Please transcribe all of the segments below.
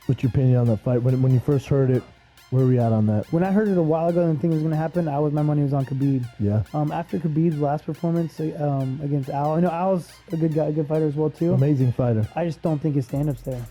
What's your opinion on that fight? When you first heard it, where were we at on that? When I heard it a while ago and the thing was going to happen, my money was on Khabib. Yeah. After Khabib's last performance against Al, I know Al's a good guy, a good fighter as well too. Amazing fighter. I just don't think his stand-up's there.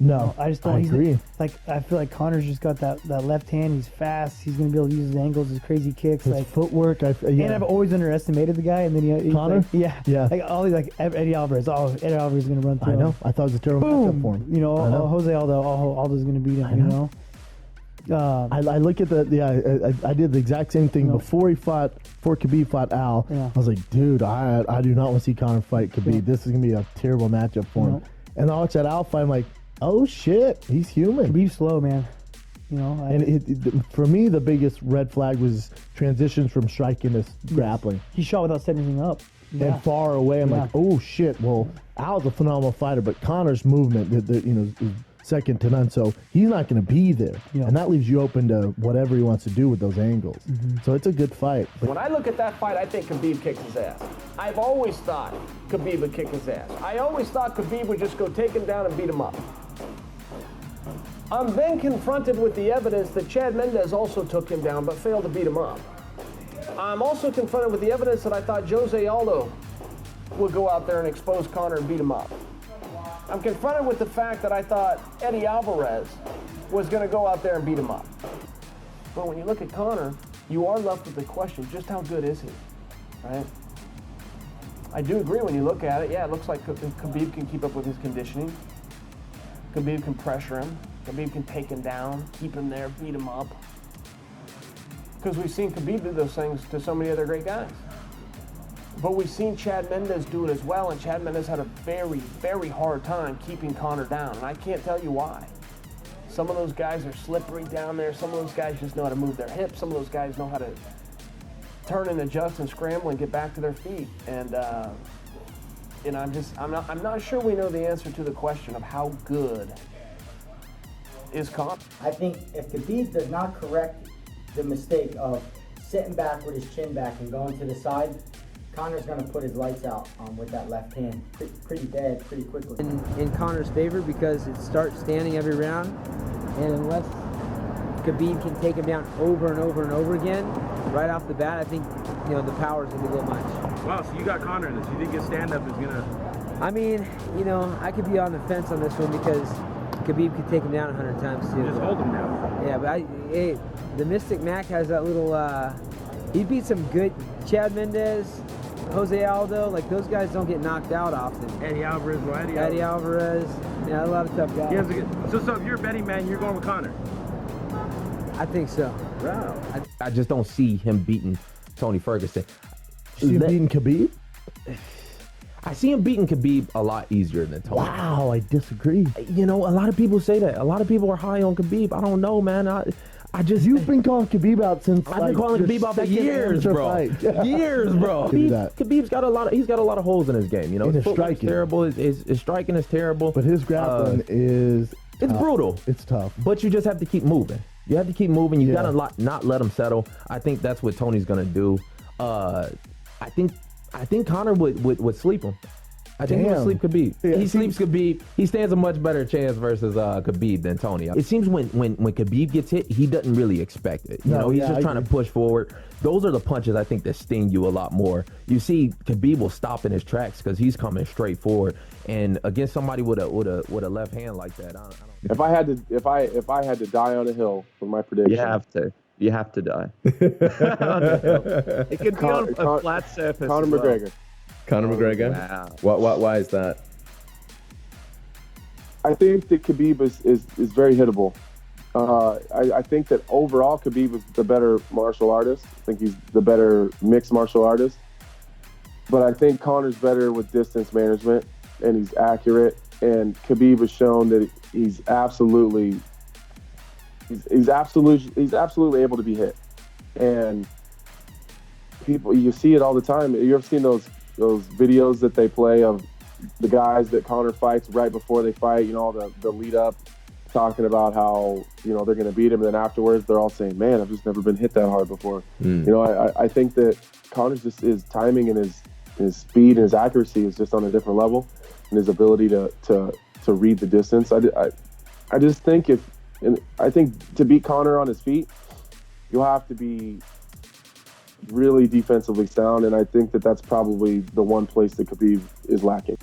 No, I just don't. I agree. I feel like Conor's just got that left hand. He's fast. He's gonna be able to use his angles, his crazy kicks, His footwork. And I've always underestimated the guy. And then he's Conor. Yeah. Like all these Eddie Alvarez. Oh, Eddie Alvarez is gonna run through. I know. Him. I thought it was a terrible matchup for him. Jose Aldo's gonna beat him. I look at I did the exact same thing before Khabib fought Al. Yeah. I was like, dude, I do not want to see Conor fight Khabib. Yeah. This is gonna be a terrible matchup for him. And I watched that Al fight. I'm like, oh shit, he's human. Khabib's slow, man. For me, the biggest red flag was transitions from striking to grappling. He shot without setting anything up. Yeah. And far away, I'm like, oh shit. Well, Al's a phenomenal fighter, but Conor's movement, is second to none. So he's not going to be there, and that leaves you open to whatever he wants to do with those angles. So it's a good fight. When I look at that fight, I think Khabib kicks his ass. I've always thought Khabib would kick his ass. I always thought Khabib would just go take him down and beat him up. I'm then confronted with the evidence that Chad Mendes also took him down but failed to beat him up. I'm also confronted with the evidence that I thought Jose Aldo would go out there and expose Conor and beat him up. I'm confronted with the fact that I thought Eddie Alvarez was going to go out there and beat him up. But when you look at Conor, you are left with the question, just how good is he, right? I do agree when you look at it, it looks like Khabib can keep up with his conditioning. Khabib can pressure him. Khabib can take him down, keep him there, beat him up. Because we've seen Khabib do those things to so many other great guys. But we've seen Chad Mendes do it as well, and Chad Mendes had a very, very hard time keeping Conor down, and I can't tell you why. Some of those guys are slippery down there. Some of those guys just know how to move their hips. Some of those guys know how to turn and adjust and scramble and get back to their feet. And I'm not sure we know the answer to the question of how good is Conor. I think if Khabib does not correct the mistake of sitting back with his chin back and going to the side, Conor's going to put his lights out with that left hand pretty dead, pretty quickly. In Conor's favor, because it starts standing every round, and unless Khabib can take him down over and over and over again, right off the bat, I think the power's going to be a little much. Wow, so you got Conor in this. You think his stand-up is going to... I mean, I could be on the fence on this one because Khabib could take him down 100 times too. Just hold him down. Yeah, but the Mystic Mac has that little, he beat some good Chad Mendes, Jose Aldo, like those guys don't get knocked out often. Eddie Alvarez, Eddie Alvarez, a lot of tough guys. So if you're a betting man, you're going with Conor? I think so. Wow. I just don't see him beating Tony Ferguson. See him beating Khabib? I see him beating Khabib a lot easier than Tony. Wow, I disagree. A lot of people say that. A lot of people are high on Khabib. I don't know, man. You've been calling Khabib out since I've been calling Khabib out for years, bro. Years, bro. Khabib's got a lot of holes in his game. His footwork's terrible. His striking is terrible. But his grappling is it's brutal. It's tough. But you just have to keep moving. You have to keep moving. You gotta not let him settle. I think that's what Tony's gonna do. I think Conor would sleep him. I think he would sleep Khabib. Yeah, he sleeps Khabib. He stands a much better chance versus Khabib than Tony. It seems when Khabib gets hit, he doesn't really expect it. He's just trying to push forward. Those are the punches I think that sting you a lot more. You see, Khabib will stop in his tracks because he's coming straight forward. And against somebody with a left hand like that, I don't. If I had to die on a hill for my prediction, You have to die. It could be on a flat surface. Conor McGregor. Conor McGregor? Wow. Why is that? I think that Khabib is very hittable. I think that overall Khabib is the better martial artist. I think he's the better mixed martial artist. But I think Conor's better with distance management, and he's accurate. And Khabib has shown that he's absolutely able to be hit. And you see it all the time. You ever seen those videos that they play of the guys that Conor fights right before they fight, all the lead up, talking about how, they're going to beat him, and then afterwards they're all saying, man, I've just never been hit that hard before. I think that Conor's just, his timing and his speed and his accuracy is just on a different level, and his ability to read the distance. I just think I think to beat Conor on his feet, you'll have to be really defensively sound, and I think that's probably the one place that Khabib is lacking.